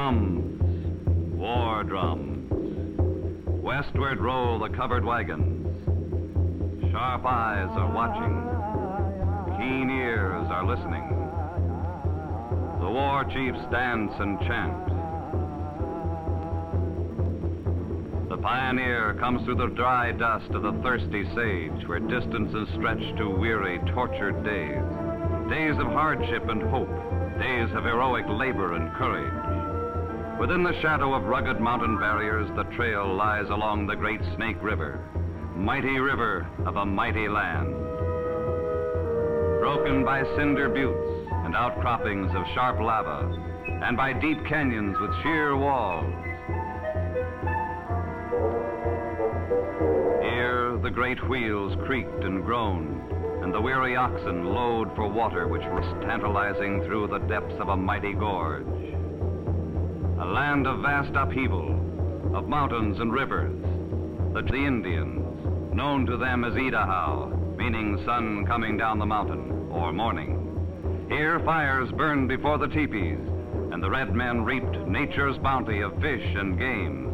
Drums, war drums. Westward roll the covered wagons. Sharp eyes are watching. Keen ears are listening. The war chiefs dance and chant. The pioneer comes through the dry dust of the thirsty sage, where distances stretch to weary, tortured days. Days of hardship and hope. Days of heroic labor and courage. Within the shadow of rugged mountain barriers, the trail lies along the great Snake River, mighty river of a mighty land. Broken by cinder buttes and outcroppings of sharp lava, and by deep canyons with sheer walls. Here, the great wheels creaked and groaned, and the weary oxen lowed for water which rushed tantalizing through the depths of a mighty gorge. A land of vast upheaval, of mountains and rivers. The Indians, known to them as Idaho, meaning sun coming down the mountain, or morning. Here fires burned before the teepees, and the red men reaped nature's bounty of fish and game.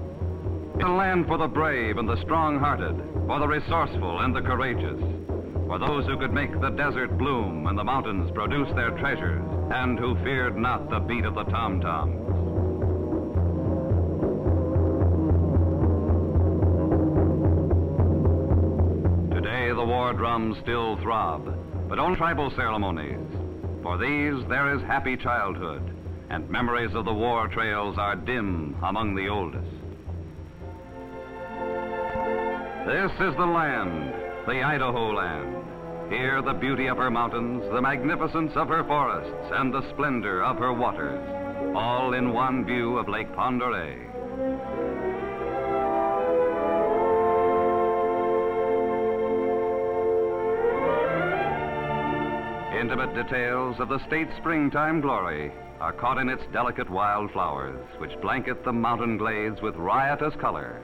A land for the brave and the strong-hearted, for the resourceful and the courageous, for those who could make the desert bloom and the mountains produce their treasures, and who feared not the beat of the tom-toms. Today the war drums still throb, but on tribal ceremonies. For these there is happy childhood, and memories of the war trails are dim among the oldest. This is the land, the Idaho land. Here the beauty of her mountains, the magnificence of her forests, and the splendor of her waters, all in one view of Lake Oreille. Intimate details of the state's springtime glory are caught in its delicate wildflowers, which blanket the mountain glades with riotous color.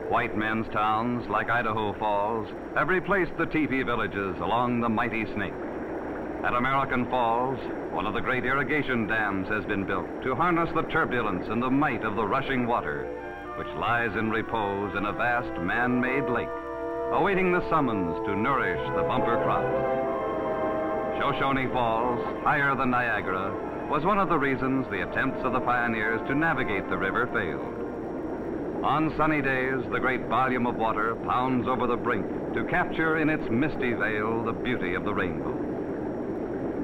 White men's towns, like Idaho Falls, have replaced the teepee villages along the mighty Snake. At American Falls, one of the great irrigation dams has been built to harness the turbulence and the might of the rushing water, which lies in repose in a vast man-made lake, awaiting the summons to nourish the bumper crops. Shoshone Falls, higher than Niagara, was one of the reasons the attempts of the pioneers to navigate the river failed. On sunny days, the great volume of water pounds over the brink to capture in its misty veil the beauty of the rainbow.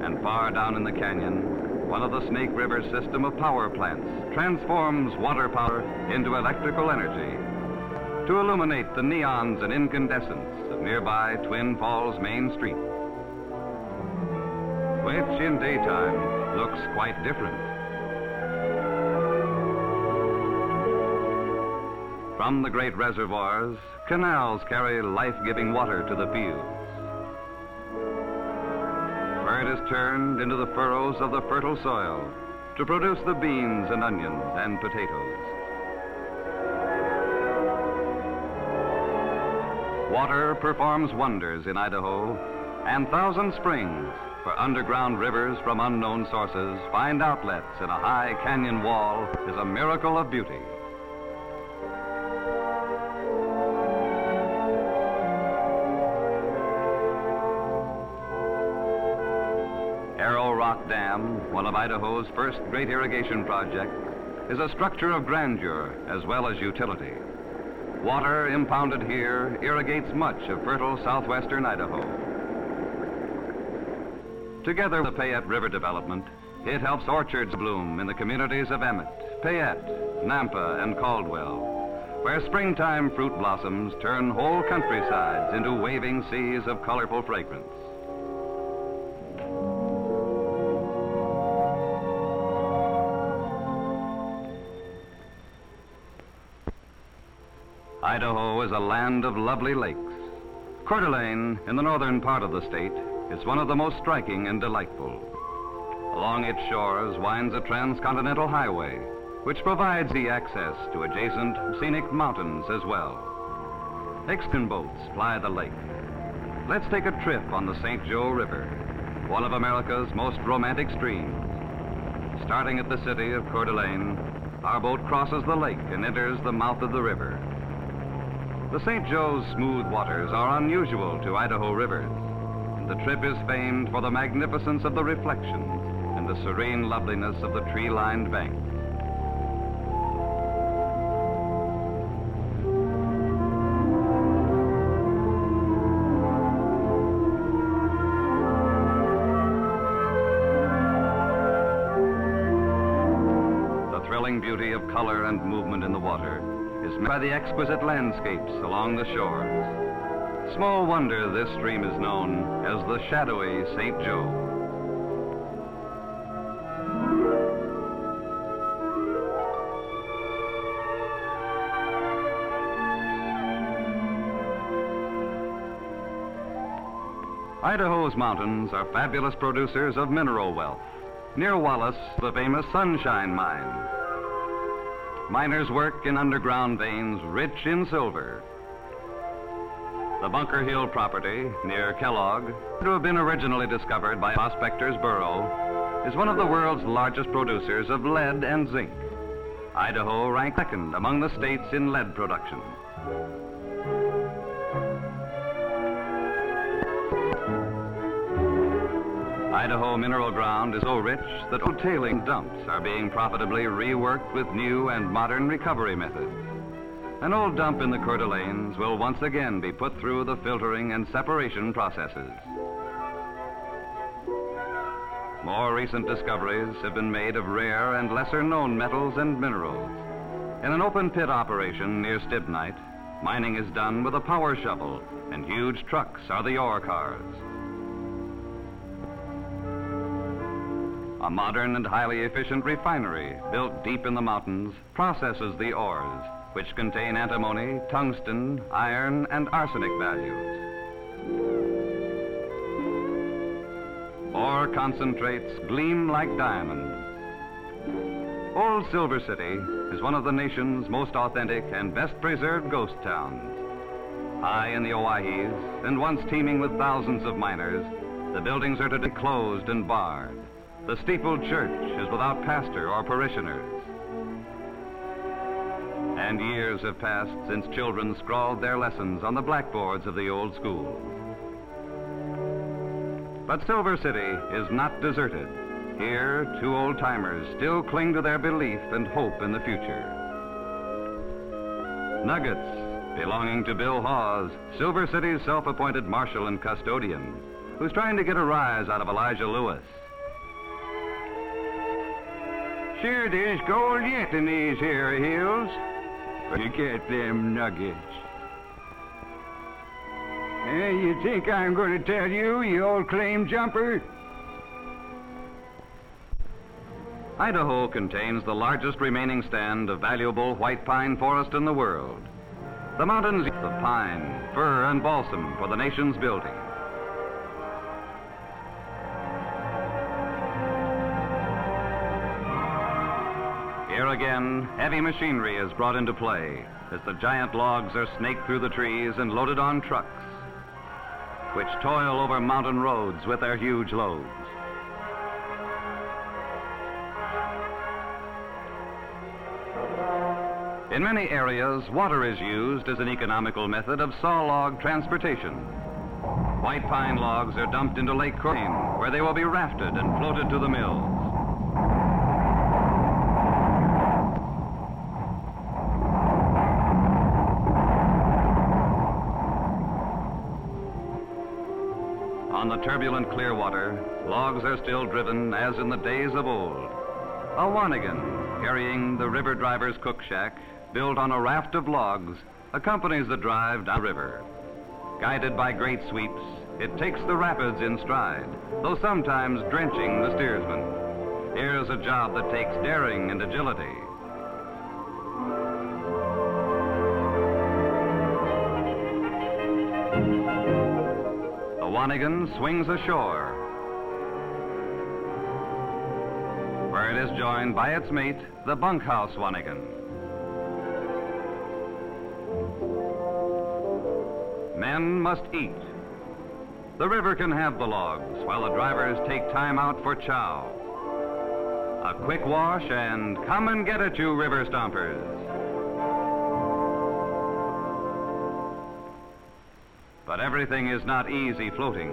And far down in the canyon, one of the Snake River's system of power plants transforms water power into electrical energy to illuminate the neons and incandescents of nearby Twin Falls Main Street, which in daytime looks quite different. From the great reservoirs, canals carry life-giving water to the fields, where it is turned into the furrows of the fertile soil to produce the beans and onions and potatoes. Water performs wonders in Idaho, and Thousand Springs, where underground rivers from unknown sources find outlets in a high canyon wall, is a miracle of beauty. Arrowrock Dam, one of Idaho's first great irrigation projects, is a structure of grandeur as well as utility. Water impounded here irrigates much of fertile southwestern Idaho. Together with the Payette River development, it helps orchards bloom in the communities of Emmett, Payette, Nampa, and Caldwell, where springtime fruit blossoms turn whole countrysides into waving seas of colorful fragrance. Idaho is a land of lovely lakes. Coeur d'Alene, in the northern part of the state, is one of the most striking and delightful. Along its shores winds a transcontinental highway, which provides the access to adjacent scenic mountains as well. Excursion boats ply the lake. Let's take a trip on the St. Joe River, one of America's most romantic streams. Starting at the city of Coeur d'Alene, our boat crosses the lake and enters the mouth of the river. The St. Joe's smooth waters are unusual to Idaho rivers, and the trip is famed for the magnificence of the reflections and the serene loveliness of the tree-lined banks. Beauty of color and movement in the water is met by the exquisite landscapes along the shores. Small wonder this stream is known as the shadowy St. Joe. Idaho's mountains are fabulous producers of mineral wealth. Near Wallace, the famous Sunshine Mine. Miners work in underground veins rich in silver. The Bunker Hill property near Kellogg, to have been originally discovered by Prospector's Burrow, is one of the world's largest producers of lead and zinc. Idaho ranks second among the states in lead production. Idaho mineral ground is so rich that old tailing dumps are being profitably reworked with new and modern recovery methods. An old dump in the Coeur d'Alenes will once again be put through the filtering and separation processes. More recent discoveries have been made of rare and lesser-known metals and minerals. In an open pit operation near Stibnite, mining is done with a power shovel, and huge trucks are the ore cars. A modern and highly efficient refinery built deep in the mountains processes the ores, which contain antimony, tungsten, iron, and arsenic values. Ore concentrates gleam like diamonds. Old Silver City is one of the nation's most authentic and best preserved ghost towns. High in the Oahes and once teeming with thousands of miners, the buildings are today closed and barred. The steepled church is without pastor or parishioners. And years have passed since children scrawled their lessons on the blackboards of the old school. But Silver City is not deserted. Here, two old-timers still cling to their belief and hope in the future. Nuggets, belonging to Bill Hawes, Silver City's self-appointed marshal and custodian, who's trying to get a rise out of Elijah Lewis. Sure, there's gold yet in these here hills. But you get them nuggets. You think I'm going to tell you, you old claim jumper? Idaho contains the largest remaining stand of valuable white pine forest in the world. The mountains of pine, fir, and balsam for the nation's building. Here again, heavy machinery is brought into play as the giant logs are snaked through the trees and loaded on trucks, which toil over mountain roads with their huge loads. In many areas, water is used as an economical method of saw log transportation. White pine logs are dumped into Lake Coeur, where they will be rafted and floated to the mills. On the turbulent Clearwater, logs are still driven as in the days of old. A wanigan carrying the river driver's cook shack, built on a raft of logs, accompanies the drive down the river. Guided by great sweeps, it takes the rapids in stride, though sometimes drenching the steersman. Here's a job that takes daring and agility. The wanigan swings ashore, where it is joined by its mate, the bunkhouse wanigan. Men must eat. The river can have the logs while the drivers take time out for chow. A quick wash and come and get it, you river stompers. But everything is not easy floating.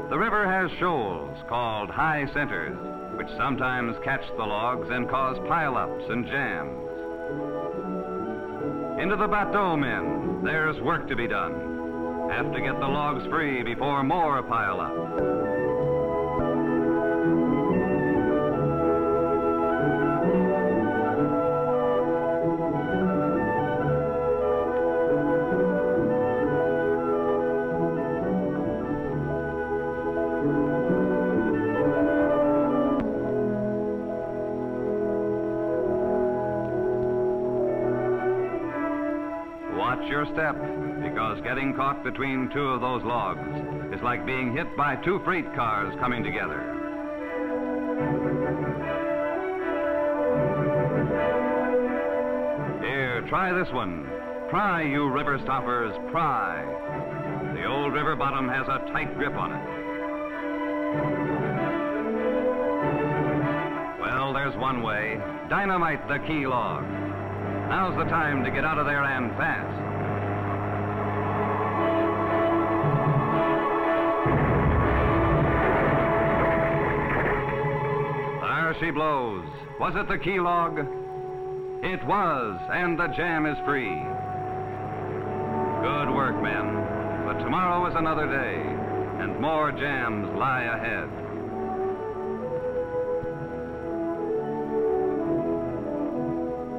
The river has shoals called high centers, which sometimes catch the logs and cause pile-ups and jams. Into the bateau, men. There's work to be done. Have to get the logs free before more pile up. Watch your step, because getting caught between two of those logs is like being hit by two freight cars coming together. Here, try this one. Pry, you river stoppers, pry. The old river bottom has a tight grip on it. Well, there's one way. Dynamite the key log. Now's the time to get out of there and fast. There she blows. Was it the key log? It was, and the jam is free. Good work, men. But tomorrow is another day, and more jams lie ahead.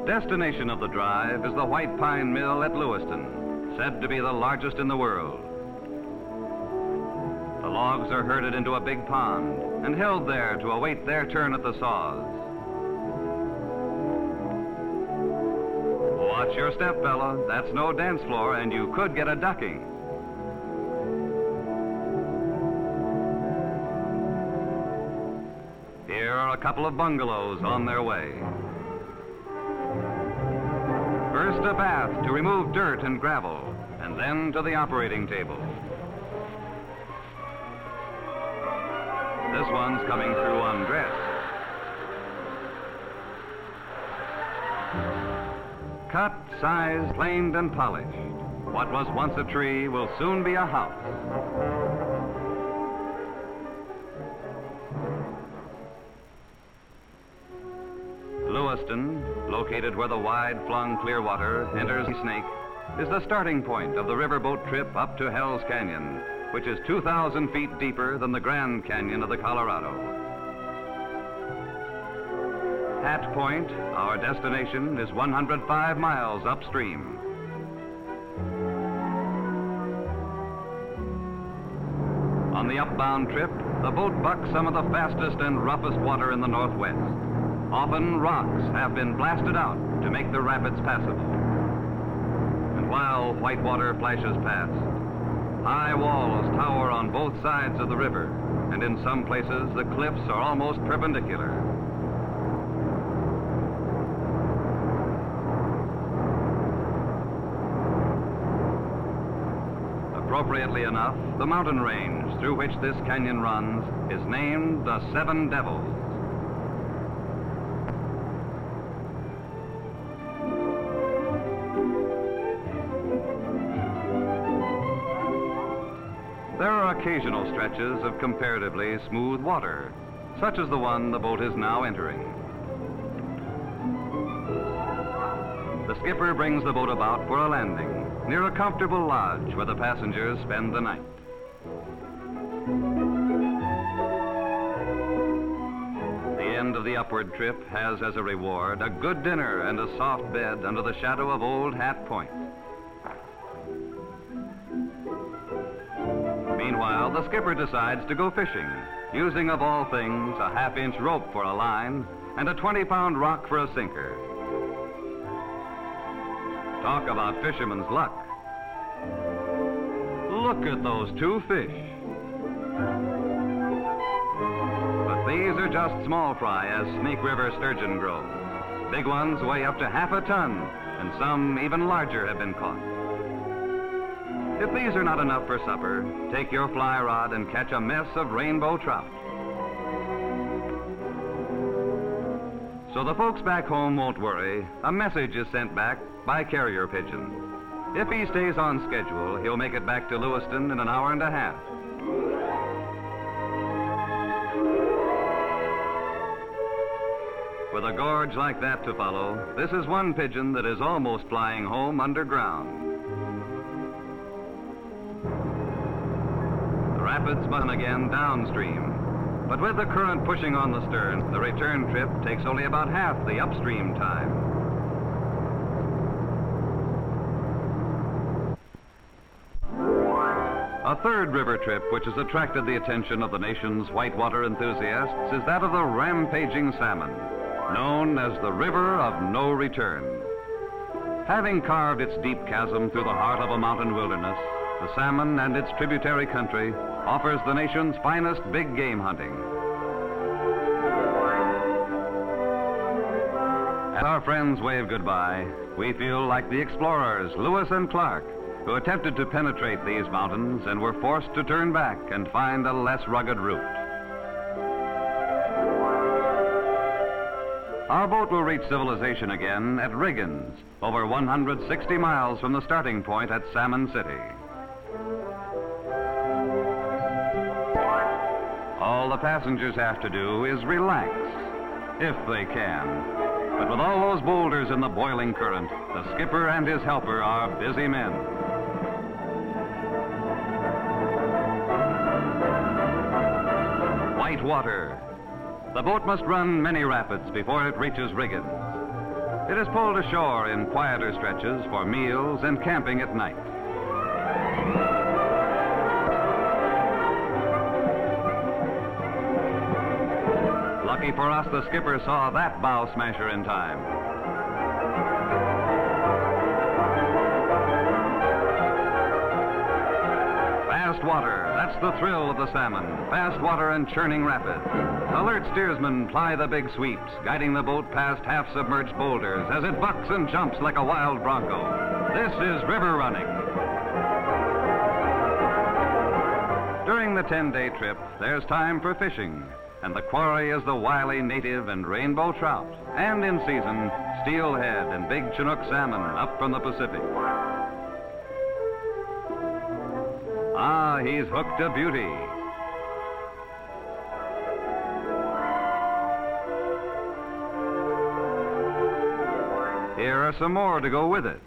Destination of the drive is the White Pine Mill at Lewiston, said to be the largest in the world. The logs are herded into a big pond and held there to await their turn at the saws. Watch your step, fella. That's no dance floor, and you could get a ducking. Here are a couple of bungalows on their way. First a bath to remove dirt and gravel, and then to the operating table. This one's coming through undressed. Cut, sized, planed, and polished. What was once a tree will soon be a house. Lewiston, located where the wide-flung Clearwater enters Snake, is the starting point of the riverboat trip up to Hell's Canyon, which is 2,000 feet deeper than the Grand Canyon of the Colorado. Hat Point, our destination, is 105 miles upstream. On the upbound trip, the boat bucks some of the fastest and roughest water in the Northwest. Often rocks have been blasted out to make the rapids passable. And while white water flashes past, high walls tower on both sides of the river, and in some places the cliffs are almost perpendicular. Appropriately enough, the mountain range through which this canyon runs is named the Seven Devils. There are occasional stretches of comparatively smooth water, such as the one the boat is now entering. The skipper brings the boat about for a landing near a comfortable lodge where the passengers spend the night. The end of the upward trip has as a reward a good dinner and a soft bed under the shadow of Old Hat Point. Meanwhile, the skipper decides to go fishing, using of all things a half-inch rope for a line and a 20-pound rock for a sinker. Talk about fisherman's luck. Look at those two fish. But These are just small fry as Snake River sturgeon grow. Big ones weigh up to half a ton, and some even larger have been caught. If these are not enough for supper, take your fly rod and catch a mess of rainbow trout. So the folks back home won't worry, a message is sent back by carrier pigeon. If he stays on schedule, he'll make it back to Lewiston in an hour and a half. With a gorge like that to follow, this is one pigeon that is almost flying home underground. The rapids button again downstream. But with the current pushing on the stern, the return trip takes only about half the upstream time. A third river trip which has attracted the attention of the nation's whitewater enthusiasts is that of the rampaging salmon, known as the River of No Return. Having carved its deep chasm through the heart of a mountain wilderness, the salmon and its tributary country offers the nation's finest big game hunting. As our friends wave goodbye, we feel like the explorers Lewis and Clark, who attempted to penetrate these mountains and were forced to turn back and find a less rugged route. Our boat will reach civilization again at Riggins, over 160 miles from the starting point at Salmon City. All the passengers have to do is relax, if they can. But with all those boulders in the boiling current, the skipper and his helper are busy men. White water. The boat must run many rapids before it reaches Riggins. It is pulled ashore in quieter stretches for meals and camping at night. Lucky for us, the skipper saw that bow smasher in time. Fast water, that's the thrill of the salmon. Fast water and churning rapids. Alert steersmen ply the big sweeps, guiding the boat past half-submerged boulders as it bucks and jumps like a wild bronco. This is river running. During the 10-day trip, there's time for fishing. And the quarry is the wily native and rainbow trout, and in season, steelhead and big Chinook salmon up from the Pacific. Ah, he's hooked a beauty. Here are some more to go with it.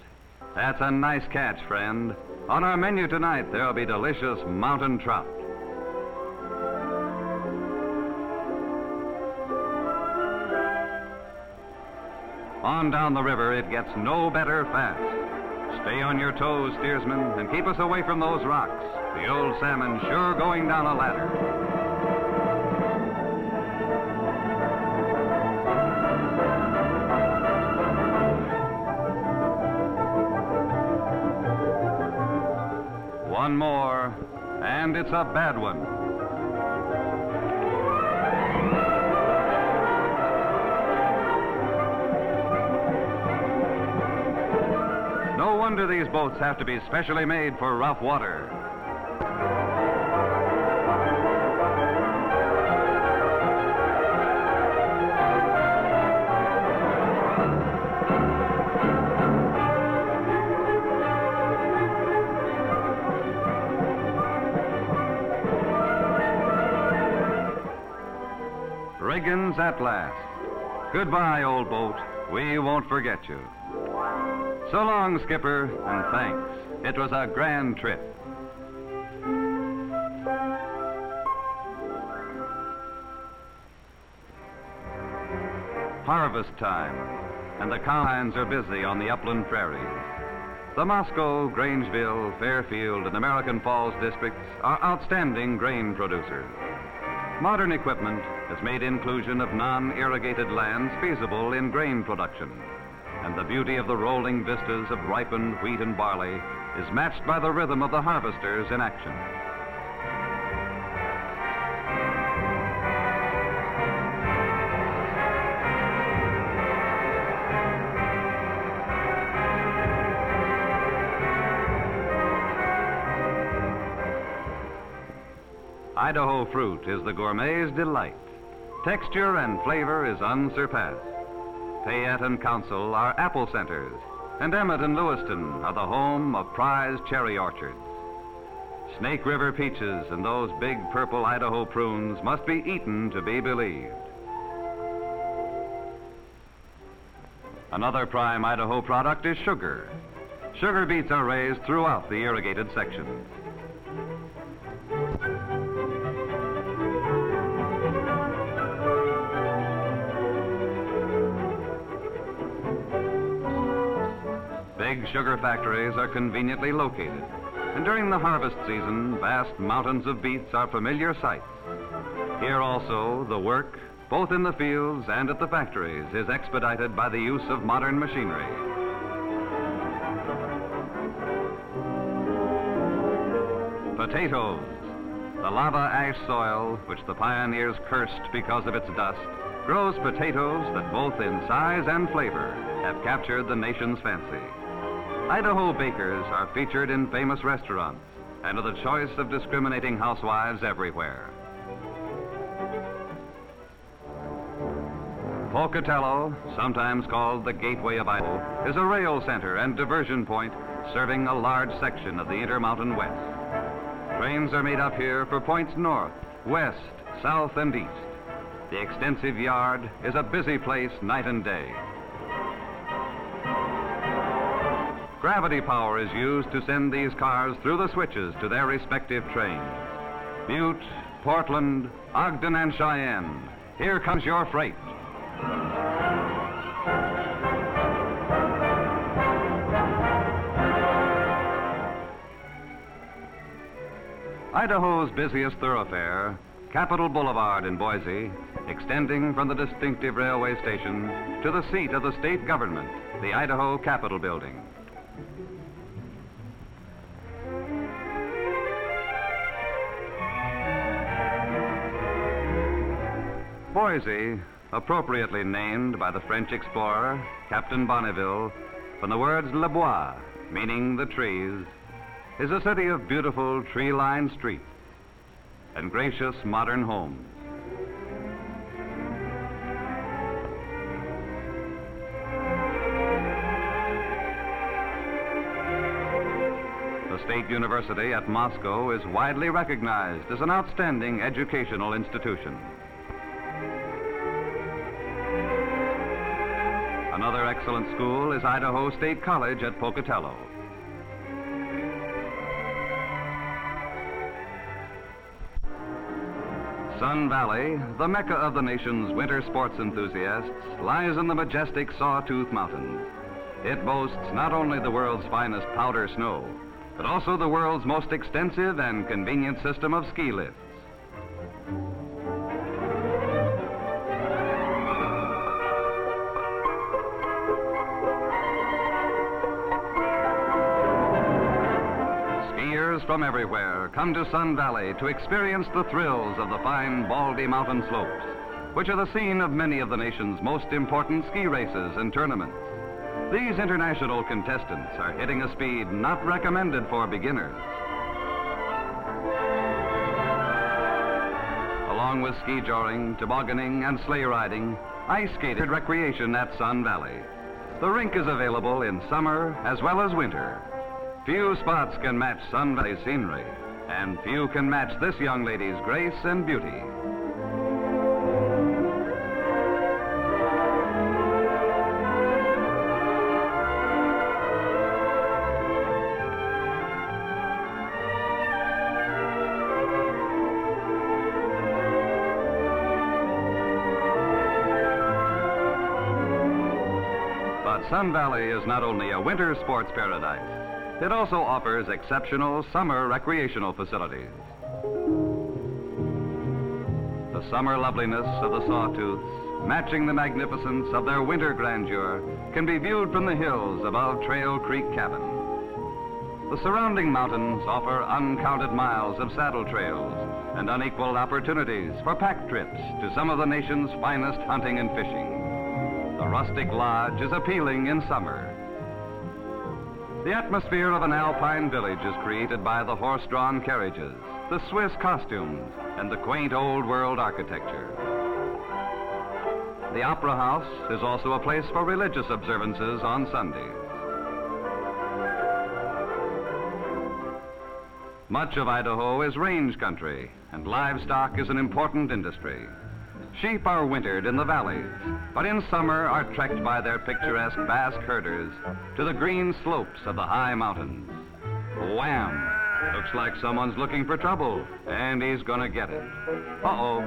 That's a nice catch, friend. On our menu tonight, there'll be delicious mountain trout. On down the river, it gets no better fast. Stay on your toes, steersman, and keep us away from those rocks. The old salmon sure going down a ladder. One more, and it's a bad one. No wonder these boats have to be specially made for rough water. Riggins at last. Goodbye, old boat. We won't forget you. So long, skipper, and thanks. It was a grand trip. Harvest time, and the combines are busy on the upland prairies. The Moscow, Grangeville, Fairfield, and American Falls districts are outstanding grain producers. Modern equipment has made inclusion of non-irrigated lands feasible in grain production. And the beauty of the rolling vistas of ripened wheat and barley is matched by the rhythm of the harvesters in action. Idaho Fruit is the gourmet's delight. Texture and flavor is unsurpassed. Payette and Council are apple centers, and Emmett and Lewiston are the home of prized cherry orchards. Snake River peaches and those big purple Idaho prunes must be eaten to be believed. Another prime Idaho product is sugar. Sugar beets are raised throughout the irrigated sections. Big sugar factories are conveniently located, and during the harvest season, vast mountains of beets are familiar sights. Here also, the work, both in the fields and at the factories, is expedited by the use of modern machinery. Potatoes. The lava ash soil, which the pioneers cursed because of its dust, grows potatoes that both in size and flavor have captured the nation's fancy. Idaho bakers are featured in famous restaurants and are the choice of discriminating housewives everywhere. Pocatello, sometimes called the Gateway of Idaho, is a rail center and diversion point serving a large section of the Intermountain West. Trains are made up here for points north, west, south, and east. The extensive yard is a busy place night and day. Gravity power is used to send these cars through the switches to their respective trains. Butte, Portland, Ogden, and Cheyenne. Here comes your freight. Idaho's busiest thoroughfare, Capitol Boulevard in Boise, extending from the distinctive railway station to the seat of the state government, the Idaho Capitol Building. Boise, appropriately named by the French explorer, Captain Bonneville, from the words Le Bois, meaning the trees, is a city of beautiful tree-lined streets and gracious modern homes. The State University at Moscow is widely recognized as an outstanding educational institution. Another excellent school is Idaho State College at Pocatello. Sun Valley, the mecca of the nation's winter sports enthusiasts, lies in the majestic Sawtooth Mountains. It boasts not only the world's finest powder snow, but also the world's most extensive and convenient system of ski lifts. From everywhere come to Sun Valley to experience the thrills of the fine Baldy Mountain slopes, which are the scene of many of the nation's most important ski races and tournaments. These international contestants are hitting a speed not recommended for beginners. Along with ski joring, tobogganing, and sleigh riding, ice skating recreation at Sun Valley. The rink is available in summer as well as winter. Few spots can match Sun Valley's scenery, and few can match this young lady's grace and beauty. But Sun Valley is not only a winter sports paradise, it also offers exceptional summer recreational facilities. The summer loveliness of the Sawtooths, matching the magnificence of their winter grandeur, can be viewed from the hills above Trail Creek Cabin. The surrounding mountains offer uncounted miles of saddle trails and unequaled opportunities for pack trips to some of the nation's finest hunting and fishing. The rustic lodge is appealing in summer. The atmosphere of an alpine village is created by the horse-drawn carriages, the Swiss costumes, and the quaint old-world architecture. The Opera House is also a place for religious observances on Sundays. Much of Idaho is range country, and livestock is an important industry. Sheep are wintered in the valleys, but in summer are trekked by their picturesque Basque herders to the green slopes of the high mountains. Wham! Looks like someone's looking for trouble, and he's gonna get it. Uh-oh.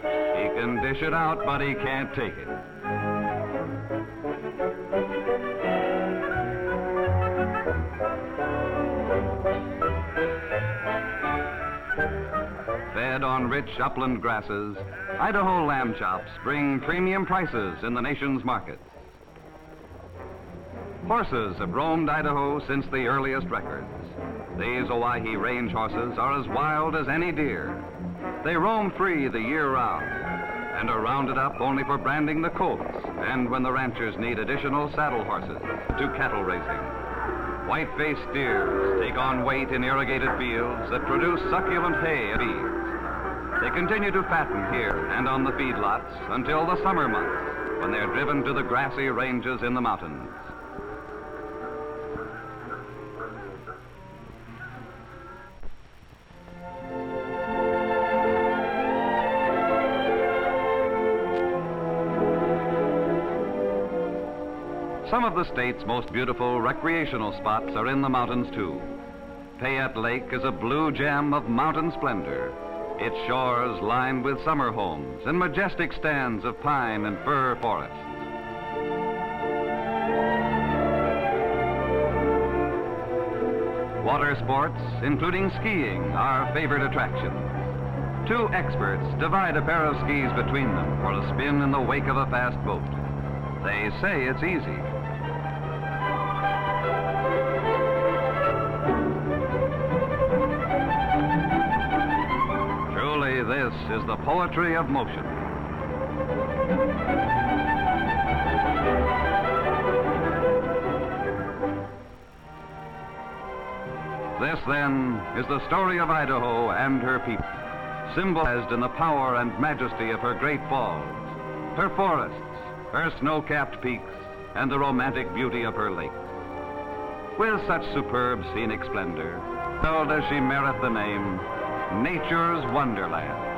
He can dish it out, but he can't take it. Fed on rich upland grasses, Idaho lamb chops bring premium prices in the nation's markets. Horses have roamed Idaho since the earliest records. These Oreille range horses are as wild as any deer. They roam free the year round and are rounded up only for branding the colts and when the ranchers need additional saddle horses to cattle raising. White-faced steers take on weight in irrigated fields that produce succulent hay and feed. They continue to fatten here and on the feedlots until the summer months, when they're driven to the grassy ranges in the mountains. Some of the state's most beautiful recreational spots are in the mountains, too. Payette Lake is a blue gem of mountain splendor, its shores lined with summer homes and majestic stands of pine and fir forests. Water sports, including skiing, are favorite attractions. Two experts divide a pair of skis between them for a spin in the wake of a fast boat. They say it's easy. Truly, this is the poetry of motion. This, then, is the story of Idaho and her people, symbolized in the power and majesty of her great falls, her forests, her snow-capped peaks, and the romantic beauty of her lakes. With such superb scenic splendor, well does she merit the name Nature's Wonderland.